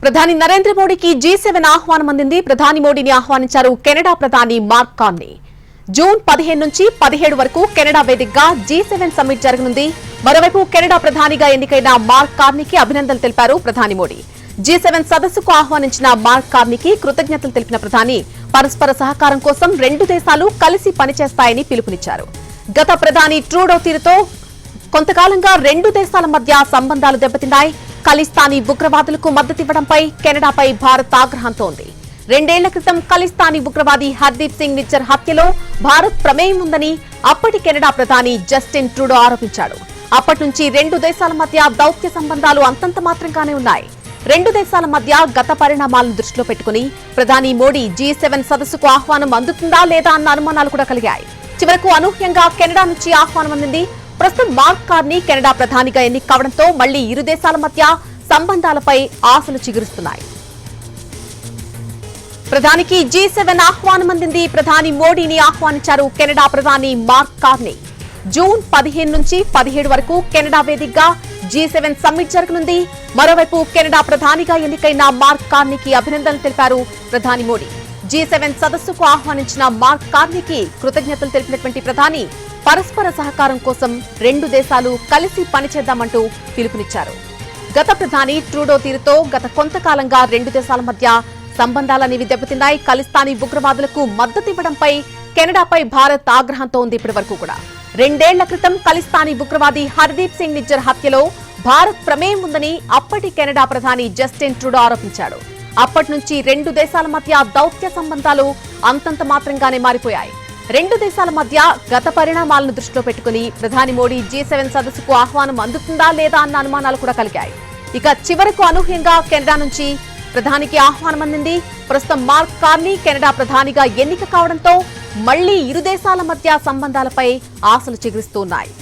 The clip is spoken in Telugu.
ప్రధాని నరేంద్ర మోడీకి G7 ఆహ్వానం అందింది. ప్రధాని మోడీని ఆహ్వానించారు కెనడా ప్రధాని మార్క్ కార్నీ. జూన్ 15 నుంచి 17 వరకు కెనడా వేదికగా G7 సమ్మిట్ జరగనుంది. మరోవైపు కెనడా ప్రధానిగా ఎన్నికైన మార్క్ కార్నీకి అభినందనలు తెలిపారు ప్రధాని మోడీ. G7 సదస్సుకు ఆహ్వానించిన మార్క్ కార్నీకి కృతజ్ఞతలు తెలిపిన ప్రధాని పరస్పర సహకారం కోసం రెండు దేశాలు కలిసి పనిచేస్తాయని పిలుపునిచ్చారు. గత ప్రధాని ట్రూడో తీరుతో కొంతకాలంగా రెండు దేశాల మధ్య సంబంధాలు దెబ్బతిన్నాయి. ఖలిస్తానీ ఉగ్రవాదులకు మద్దతివ్వడంపై కెనడాపై భారత్ ఆగ్రహంతో ఉంది. 2 ఏళ్ల క్రితం ఖలిస్తానీ ఉగ్రవాది హర్దీప్ సింగ్ నిజ్జర్ హత్యలో భారత్ ప్రమేయం ఉందని అప్పటి కెనడా ప్రధాని జస్టిన్ ట్రూడో ఆరోపించాడు. అప్పటి నుంచి రెండు దేశాల మధ్య దౌత్య సంబంధాలు అంతంత మాత్రంగానే ఉన్నాయి. రెండు దేశాల మధ్య గత పరిణామాలను దృష్టిలో పెట్టుకుని ప్రధాని మోడీ G7 సదస్సుకు ఆహ్వానం అందుతుందా లేదా అన్న అనుమానాలు కూడా కలిగాయి. చివరకు అనూహ్యంగా కెనడా నుంచి ఆహ్వానం అందింది. ప్రస్తుతం మార్క్ కార్నీ కెనడా ప్రధానిగా ఎన్నిక కావడంతో మళ్లీ ఇరు దేశాల మధ్య సంబంధాలపై ఆశలు చిగురుస్తున్నాయి. ప్రధానికి G7 ఆహ్వానం అందింది. ప్రధాని మోడీని ఆహ్వానించారు కెనడా ప్రధాని మార్క్ కార్నీ. జూన్ 15 నుంచి 17 వరకు కెనడా వేదికగా G7 సమ్మిట్ జరగనుంది. మరోవైపు కెనడా ప్రధానిగా ఎన్నికైన మార్క్ కార్నీకి అభినందనలు తెలిపారు ప్రధాని మోడీ. G7 సదస్సుకు ఆహ్వానించిన మార్క్ కార్నీకి కృతజ్ఞతలు తెలిపినటువంటి ప్రధాని పరస్పర సహకారం కోసం రెండు దేశాలు కలిసి పనిచేద్దామంటూ పిలుపునిచ్చారు. గత ప్రధాని ట్రూడో తీరుతో గత కొంతకాలంగా రెండు దేశాల మధ్య సంబంధాలనేవి దెబ్బతిన్నాయి. ఖలిస్తానీ ఉగ్రవాదులకు మద్దతివ్వడంపై కెనడాపై భారత్ ఆగ్రహంతో ఉంది. ఇప్పటి వరకు కూడా 2 ఏళ్ల క్రితం ఖలిస్తానీ ఉగ్రవాది హర్దీప్ సింగ్ నిజ్జర్ హత్యలో భారత్ ప్రమేయం ఉందని అప్పటి కెనడా ప్రధాని జస్టిన్ ట్రూడో ఆరోపించాడు. అప్పటి నుంచి రెండు దేశాల మధ్య దౌత్య సంబంధాలు అంతంత మాత్రంగానే మారిపోయాయి. రెండు దేశాల మధ్య గత పరిణామాలను దృష్టిలో పెట్టుకుని ప్రధాని మోడీ G7 సదస్సుకు ఆహ్వానం అందుతుందా లేదా అన్న అనుమానాలు కూడా కలిగాయి. ఇక చివరకు అనూహ్యంగా కెనడా నుంచి ప్రధానికి ఆహ్వానం అందింది. ప్రస్తుతం మార్క్ కార్నీ కెనడా ప్రధానిగా ఎన్నిక కావడంతో మళ్లీ ఇరు దేశాల మధ్య సంబంధాలపై ఆశలు చిగురిస్తున్నాయి.